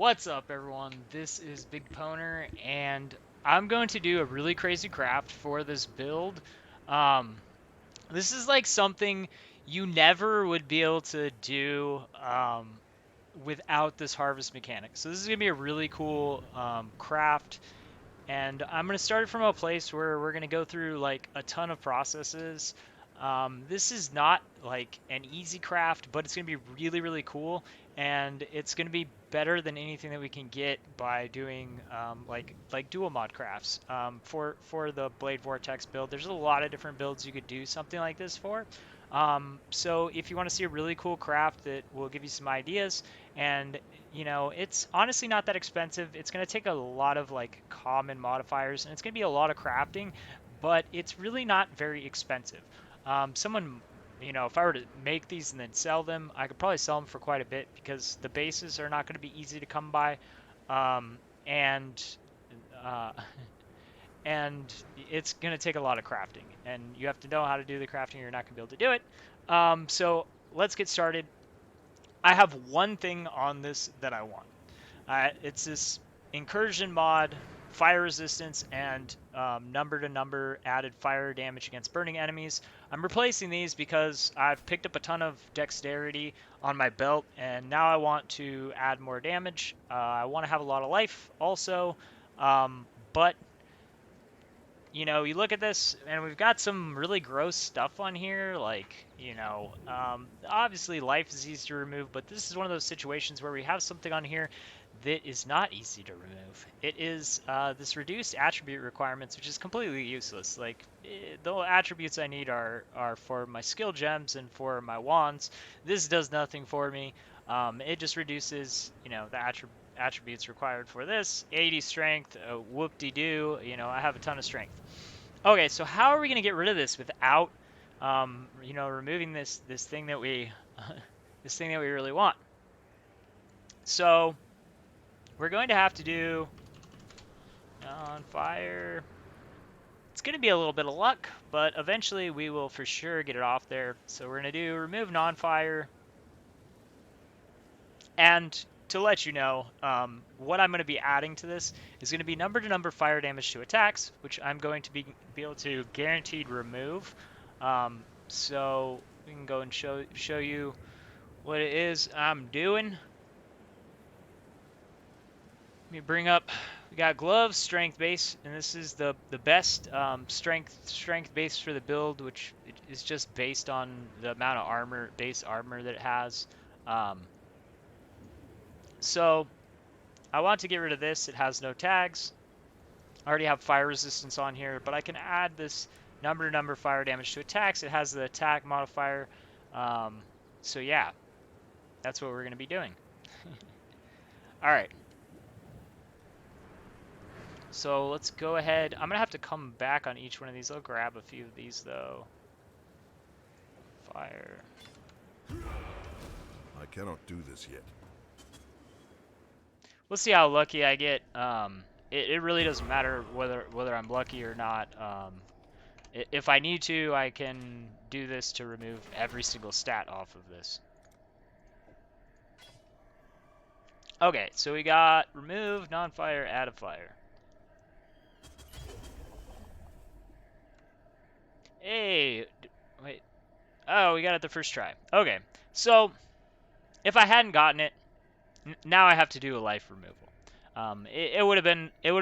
What's up, everyone? This is BigPowner, and I'm going to do a really crazy craft for this build. Um, this is like something you never would be able to do without this harvest mechanic. So this is going to be a really cool craft, and I'm going to start from a place where we're going to go through like a ton of processes. This is not like an easy craft, but it's going to be really, really cool, and it's going to be better than anything that we can get by doing like dual mod crafts. For the Blade Vortex build, there's a lot of different builds you could do something like this for. So if you want to see a really cool craft that will give you some ideas, and it's honestly not that expensive. It's going to take a lot of like common modifiers, and it's going to be a lot of crafting, but it's really not very expensive. Someone, if I were to make these and then sell them, I could probably sell them for quite a bit because the bases are not going to be easy to come by, and uh, and it's going to take a lot of crafting, and you have to know how to do the crafting, or you're not going to be able to do it. So let's get started. I have one thing on this that I want. It's this Incursion mod, fire resistance, and number to number added fire damage against burning enemies. I'm replacing these because I've picked up a ton of dexterity on my belt, and now I want to add more damage. I want to have a lot of life also, but you look at this and we've got some really gross stuff on here, like, obviously life is easy to remove, but this is one of those situations where we have something on here that is not easy to remove. It is this reduced attribute requirements, which is completely useless. Like, the attributes I need are for my skill gems and for my wands. This does nothing for me. It just reduces, the attributes required for this. 80 strength, whoop-de-doo, I have a ton of strength. Okay, so how are we going to get rid of this without, removing this thing that we, this thing that we really want? So we're going to have to do on fire. It's going to be a little bit of luck, but eventually we will for sure get it off there. So we're going to do remove non-fire. And to let you know, what I'm going to be adding to this is going to be number to number fire damage to attacks, which I'm going to be able to guaranteed remove. So we can go and show you what it is I'm doing. Let me bring up. We got gloves, strength base, and this is the best strength base for the build, which is just based on the amount of base armor that it has. So I want to get rid of this. It has no tags. I already have fire resistance on here, but I can add this number to number fire damage to attacks. It has the attack modifier. So yeah, that's what we're going to be doing. All right. So let's go ahead. I'm going to have to come back on each one of these. I'll grab a few of these, though. Fire. I cannot do this yet. We'll see how lucky I get. It really doesn't matter whether I'm lucky or not. If I need to, I can do this to remove every single stat off of this. Okay, so we got remove, non-fire, add a fire. Hey, wait. Oh, we got it the first try. Okay, so if I hadn't gotten it, now I have to do a life removal. It would have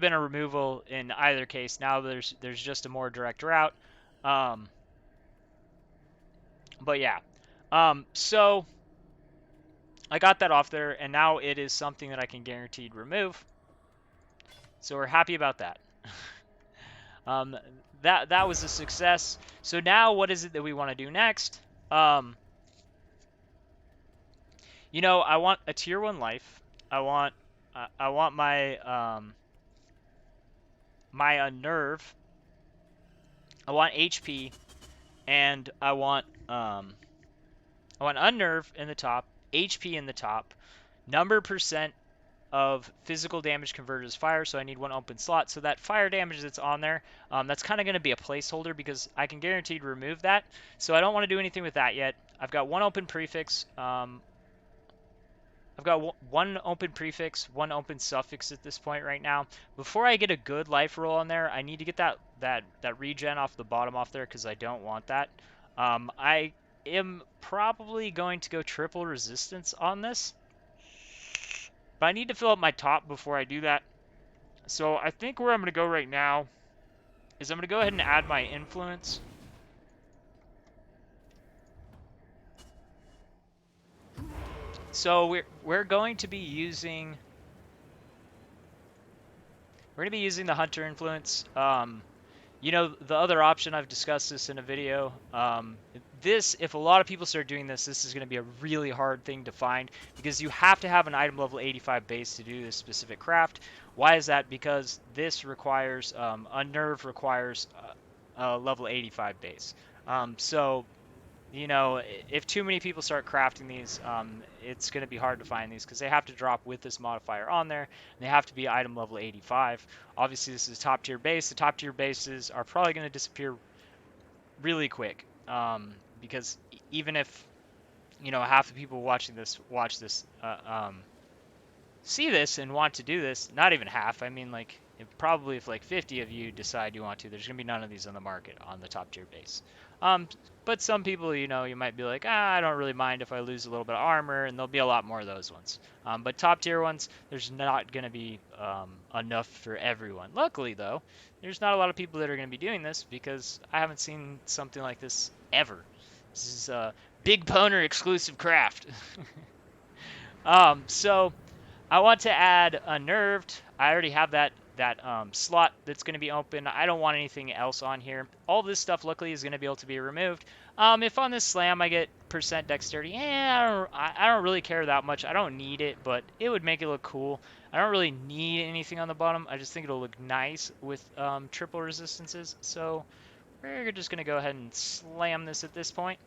been a removal in either case. Now there's just a more direct route. But yeah. So I got that off there, and now it is something that I can guaranteed remove. So we're happy about that. That was a success. So now what is it that we want to do next? I want a tier 1 life. I want my my unnerve. I want HP, and I want unnerve in the top, HP in the top, number percent of physical damage converted as fire, so I need one open slot. So that fire damage that's on there, that's kind of going to be a placeholder because I can guaranteed remove that. So I don't want to do anything with that yet. I've got one open prefix. I've got one open prefix, one open suffix at this point right now. Before I get a good life roll on there, I need to get that regen off the bottom off there because I don't want that. I am probably going to go triple resistance on this, but I need to fill up my top before I do that. So I think where I'm going to go right now is I'm going to go ahead and add my influence. So we're going to be using the hunter influence. You know, the other option, I've discussed this in a video. If a lot of people start doing this, this is going to be a really hard thing to find because you have to have an item level 85 base to do this specific craft. Why is that? Because this requires, a nerve requires a level 85 base. So you know, if too many people start crafting these, it's going to be hard to find these because they have to drop with this modifier on there, and they have to be item level 85. Obviously, this is top tier base. The top tier bases are probably going to disappear really quick because even if, you know, half the people watching this see this and want to do this, not even half. I mean, like, probably if like 50 of you decide you want to, there's going to be none of these on the market on the top tier base. Um, but some people, you know, you might be like, I don't really mind if I lose a little bit of armor, and there'll be a lot more of those ones. But top tier ones, there's not going to be enough for everyone. Luckily, though, there's not a lot of people that are going to be doing this because I haven't seen something like this ever. This is a BigPowner exclusive craft. So I want to add a nerved. I already have that slot that's going to be open. I don't want anything else on here. All this stuff, luckily, is going to be able to be removed. If on this slam I get percent dexterity, I don't really care that much. I don't need it, but it would make it look cool. I don't really need anything on the bottom. I just think it'll look nice with triple resistances. So we're just going to go ahead and slam this at this point.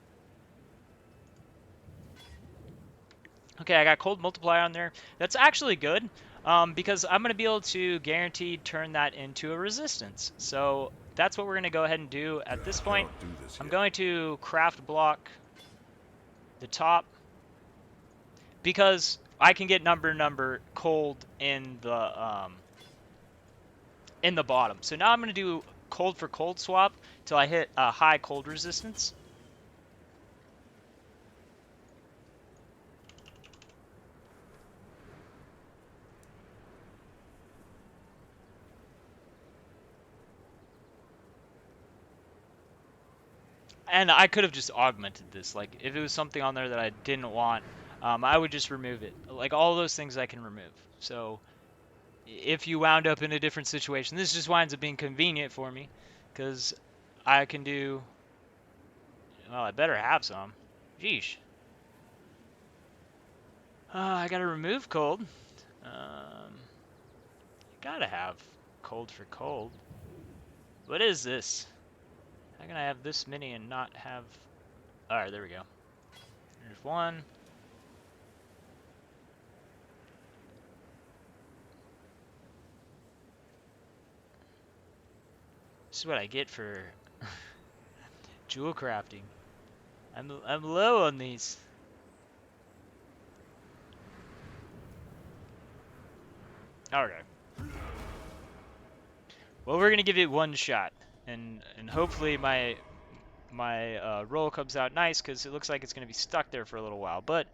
Okay, I got cold multiplier on there. That's actually good because I'm going to be able to guaranteed turn that into a resistance. So that's what we're going to go ahead and do at this point. I'm going to craft block the top because I can get number cold in the bottom. So now I'm going to do cold for cold swap till I hit a high cold resistance. And I could have just augmented this. Like, if it was something on there that I didn't want, I would just remove it. Like, all those things I can remove. So, if you wound up in a different situation, this just winds up being convenient for me. Because I can do... Well, I better have some. Jeesh. I gotta remove cold. Gotta have cold for cold. What is this? How can I have this many and not have... Alright, there we go. There's one. This is what I get for jewel crafting. I'm low on these. Okay. Well, we're gonna give it one shot, and hopefully my roll comes out nice because it looks like it's gonna be stuck there for a little while. But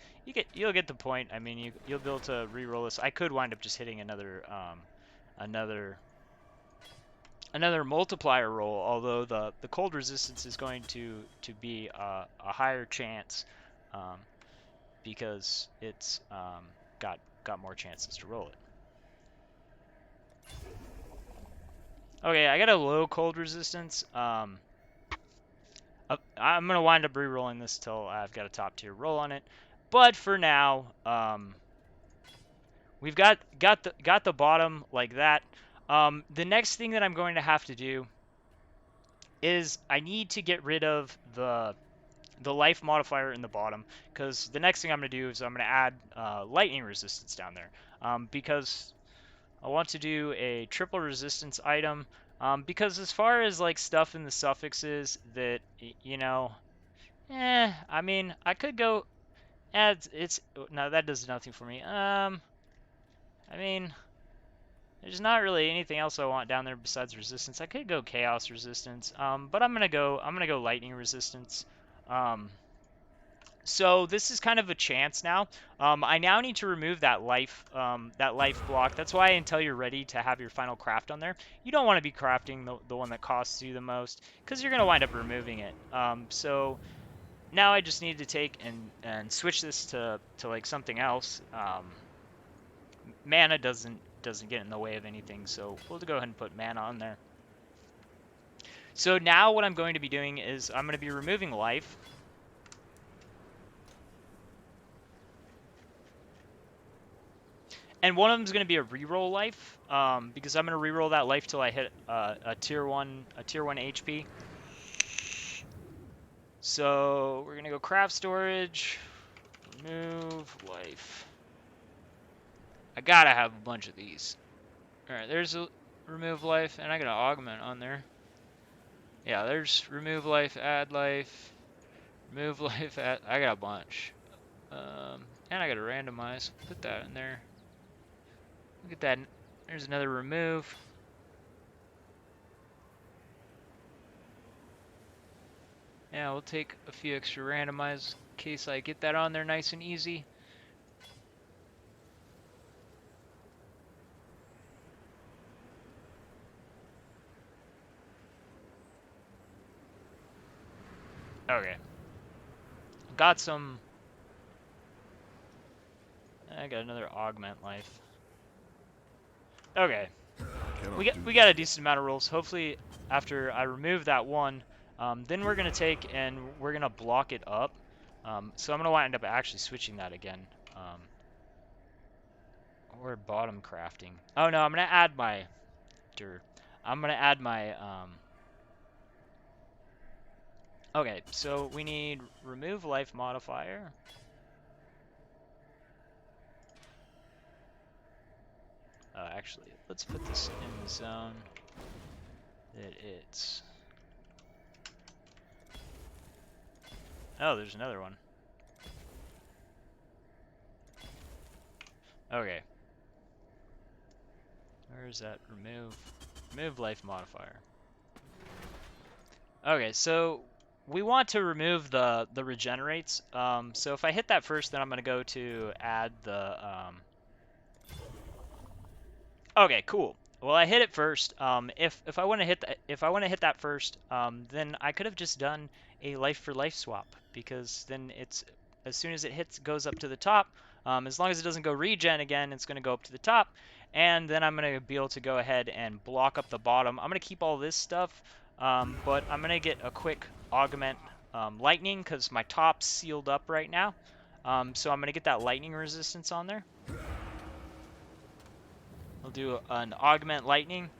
you'll get the point. I mean, you'll be able to re-roll this. I could wind up just hitting another multiplier roll, although the cold resistance is going to be a higher chance because it's got more chances to roll it. Okay, I got a low cold resistance. I'm gonna wind up re-rolling this till I've got a top tier roll on it. But for now, we've got the bottom like that. The next thing that I'm going to have to do is I need to get rid of the life modifier in the bottom, because the next thing I'm going to do is I'm going to add lightning resistance down there, because I want to do a triple resistance item, because as far as like stuff in the suffixes that, you know, I mean, I could go, it's no, that does nothing for me. I mean, there's not really anything else I want down there besides resistance. I could go chaos resistance, but I'm gonna go lightning resistance. Um, so this is kind of a chance now. I now need to remove that life block. That's why until you're ready to have your final craft on there, you don't want to be crafting the one that costs you the most, because you're gonna wind up removing it. So now I just need to take and switch this to like something else. Mana doesn't get in the way of anything, so we'll go ahead and put mana on there. So now what I'm going to be doing is I'm going to be removing life. And one of them is going to be a reroll life, because I'm going to reroll that life till I hit a tier 1 HP. So we're going to go craft storage, remove life. I gotta have a bunch of these. Alright, there's a remove life, and I got an augment on there. Yeah, there's remove life, add life, remove life, add, I got a bunch. And I gotta randomize, put that in there. Look at that, there's another remove. Yeah, we'll take a few extra randomize in case I get that on there nice and easy. Okay. Got some... I got another augment life. Okay. We got a decent amount of rolls. Hopefully, after I remove that one, then we're going to take and we're going to block it up. So I'm going to wind up actually switching that again. Or bottom crafting. Oh no, I'm going to add my... I'm going to add my... Okay, so we need remove life modifier. Actually, let's put this in the zone that it's... Oh, there's another one. Okay. Where's that remove life modifier? Okay, so we want to remove the regenerates. So if I hit that first, then I'm gonna go to add the Okay, cool. Well, I hit it first. If I want to hit that first, then I could have just done a life for life swap, because then it's as soon as it goes up to the top, as long as it doesn't go regen again, it's going to go up to the top, and then I'm going to be able to go ahead and block up the bottom. I'm going to keep all this stuff, but I'm going to get a quick augment lightning because my top's sealed up right now. So I'm going to get that lightning resistance on there. We'll do an augment lightning.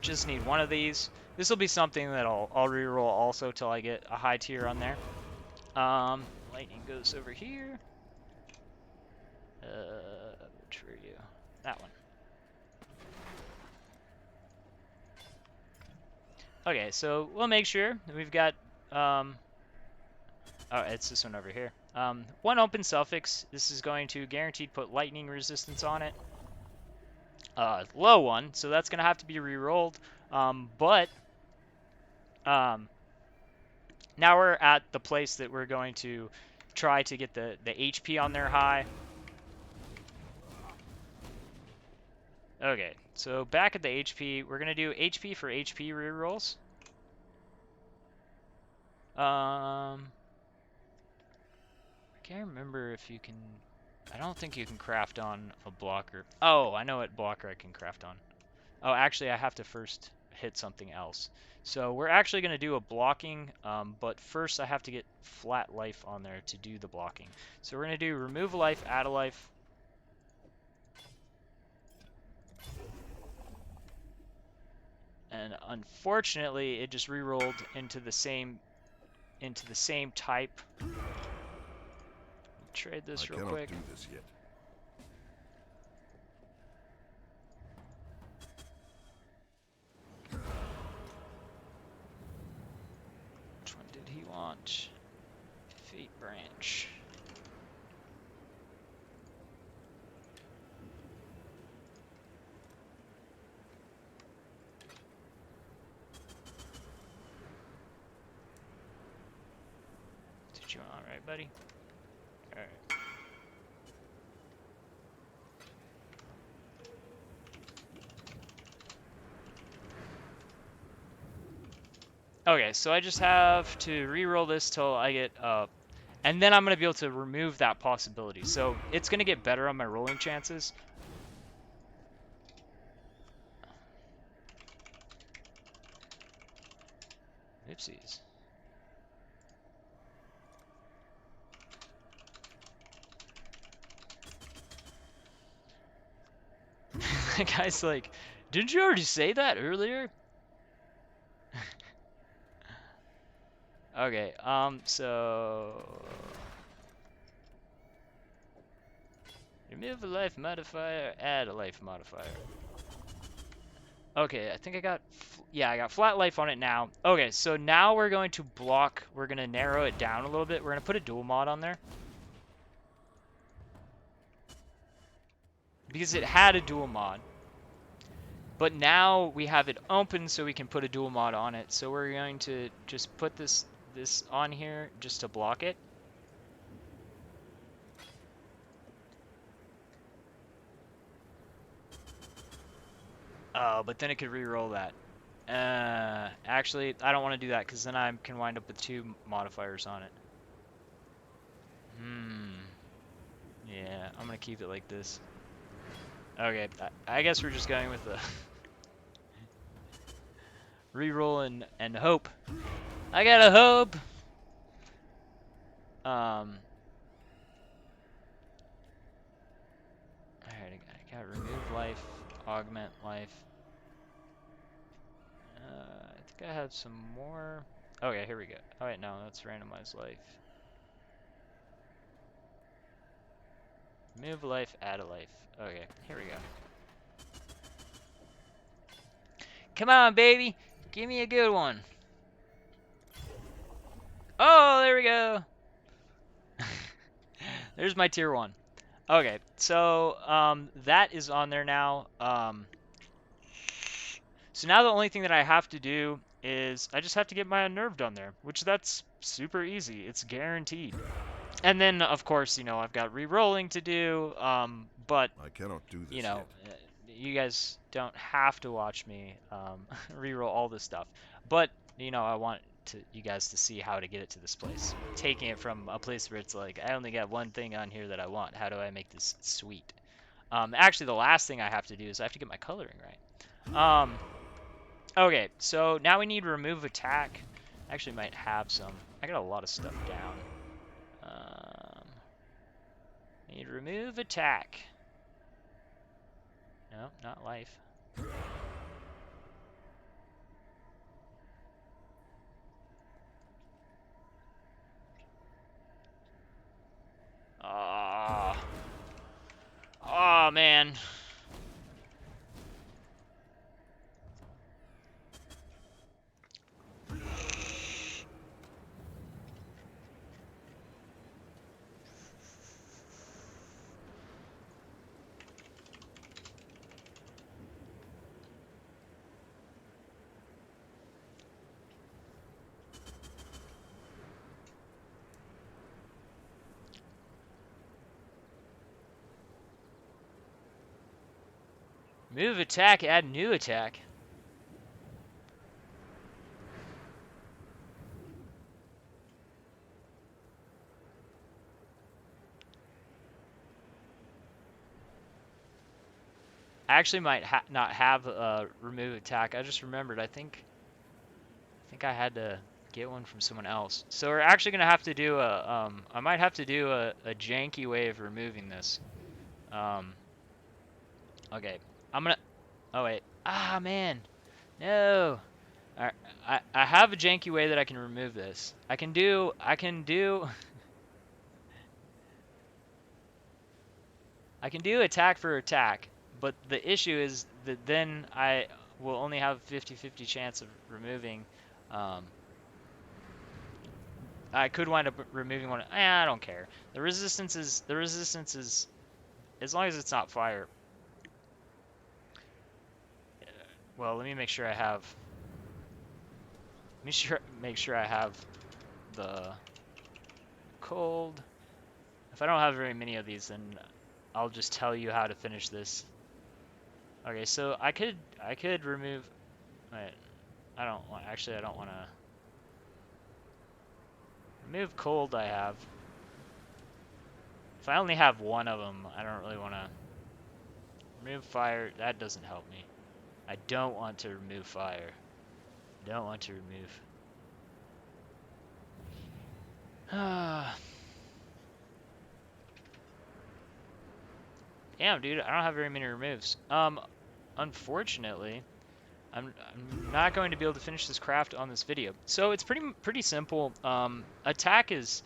Just need one of these. This will be something that I'll reroll also till I get a high tier on there. Lightning goes over here. Which were you? That one. Okay, so we'll make sure that we've got, oh, it's this one over here. One open suffix. This is going to guaranteed put lightning resistance on it. Low one, so that's going to have to be re-rolled. But now we're at the place that we're going to try to get the HP on there high. Okay, so back at the HP, we're going to do HP for HP rerolls. I can't remember if you can... I don't think you can craft on a blocker. Oh, I know what blocker I can craft on. Oh, actually, I have to first hit something else. So we're actually going to do a blocking, but first I have to get flat life on there to do the blocking. So we're going to do remove a life, add a life. And unfortunately, it just re-rolled into the same type. Trade this real quick. Do this yet. want fate branch. That's what you want, right, buddy? Alright. Okay, so I just have to re-roll this till I get up. And then I'm going to be able to remove that possibility. So it's going to get better on my rolling chances. Oopsies. That guy's like, didn't you already say that earlier? Okay, so... remove a life modifier, add a life modifier. Okay, I think I got... yeah, I got flat life on it now. Okay, so now we're going to block... we're going to narrow it down a little bit. We're going to put a dual mod on there. Because it had a dual mod. But now we have it open so we can put a dual mod on it. So we're going to just put this on here just to block it. Oh, but then it could re-roll that. Actually, I don't want to do that because then I can wind up with 2 modifiers on it. Yeah, I'm going to keep it like this. Okay, I guess we're just going with the re-roll and hope. I gotta hope! Alright, I gotta remove life, augment life. I think I have some more. Okay, here we go. Oh wait, no, that's randomized life. Remove life, add a life. Okay, here we go. Come on, baby! Give me a good one. Oh, there we go! There's my tier 1. Okay, so that is on there now. So now the only thing that I have to do is I just have to get my unnerved on there, which that's super easy. It's guaranteed. And then, of course, you know, I've got re-rolling to do, but, I cannot do this you know, yet. You guys don't have to watch me re-roll all this stuff. But, you know, I want you guys to see how to get it to this place. Taking it from a place where it's like, I only got one thing on here that I want. How do I make this sweet? Actually, the last thing I have to do is I have to get my coloring right. Okay, so now we need to remove attack. I actually might have some. I got a lot of stuff down. Need to remove attack. No, not life. Oh man. Move attack, add new attack. I actually might not have remove attack. I just remembered. I think I had to get one from someone else. So we're actually gonna have to do a I might have to do a janky way of removing this. Okay. I'm gonna. Oh wait. Ah man. No. Alright. I have a janky way that I can remove this. I can do. I can do attack for attack. But the issue is that then I will only have 50-50 chance of removing I could wind up removing one. I don't care. The resistance is as long as it's not fire. Well, let me make sure I have. Make sure I have the cold. If I don't have very many of these, then I'll just tell you how to finish this. Okay, so I could remove. Wait, I don't want. Actually, I don't want to remove cold. I have. If I only have one of them, I don't really want to remove fire. That doesn't help me. I don't want to remove fire. Don't want to remove. Damn, dude, I don't have very many removes. Unfortunately, I'm not going to be able to finish this craft on this video. So it's pretty simple. Attack is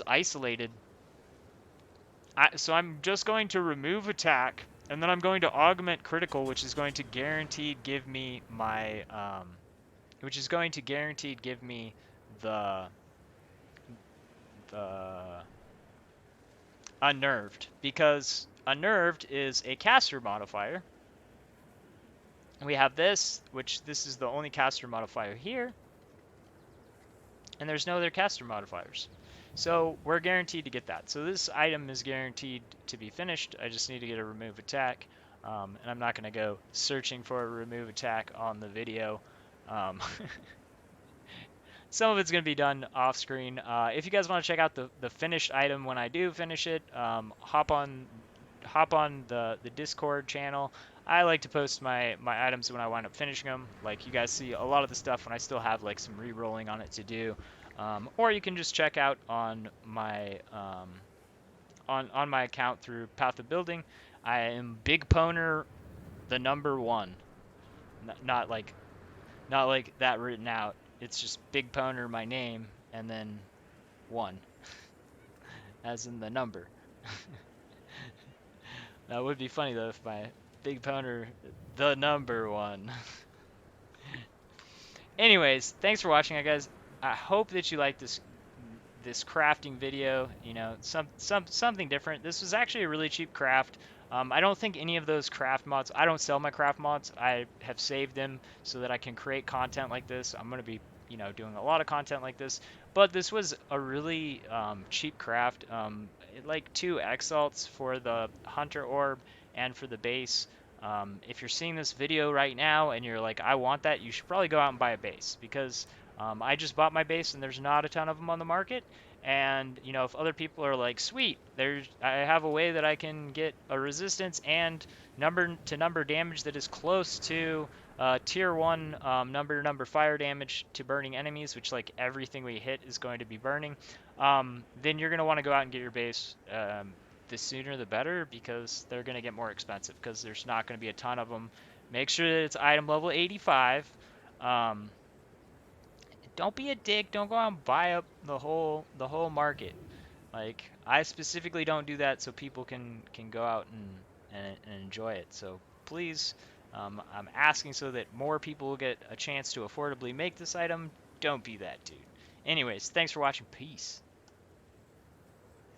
isolated. So I'm just going to remove attack, and then I'm going to augment critical, which is going to guaranteed give me my which is going to guaranteed give me the the unnerved, because unnerved is a caster modifier. And we have this, which this is the only caster modifier here, and there's no other caster modifiers. So we're guaranteed to get that. So this item is guaranteed to be finished. I just need to get a remove attack, and I'm not going to go searching for a remove attack on the video. Um, Some of it's going to be done off screen. If you guys want to check out the finished item when I do finish it, hop on the Discord channel. I like to post my items when I wind up finishing them. Like, you guys see a lot of the stuff when I still have like some re-rolling on it to do. Or you can just check out on my on my account through Path of Building. I am BigPowner, the number one. Not like that written out. It's just BigPowner, my name, and then one, as in the number. That would be funny though if my BigPowner, the number one. Anyways, thanks for watching, guys. I hope that you like this crafting video. You know, something different. This was actually a really cheap craft. I don't think any of those craft mods. I don't sell my craft mods. I have saved them so that I can create content like this. I'm gonna be, doing a lot of content like this. But this was a really cheap craft. Like 2 exalts for the hunter orb and for the base. If you're seeing this video right now and you're like, I want that, you should probably go out and buy a base, because I just bought my base and there's not a ton of them on the market. And, if other people are like, sweet, I have a way that I can get a resistance and number to number damage that is close to tier 1 number to number fire damage to burning enemies, which like everything we hit is going to be burning, then you're going to want to go out and get your base. The sooner the better, because they're going to get more expensive because there's not going to be a ton of them. Make sure that it's item level 85. Don't be a dick. Don't go out and buy up the whole market. Like, I specifically don't do that so people can go out and enjoy it. So please, I'm asking so that more people will get a chance to affordably make this item. Don't be that dude. Anyways, thanks for watching. Peace.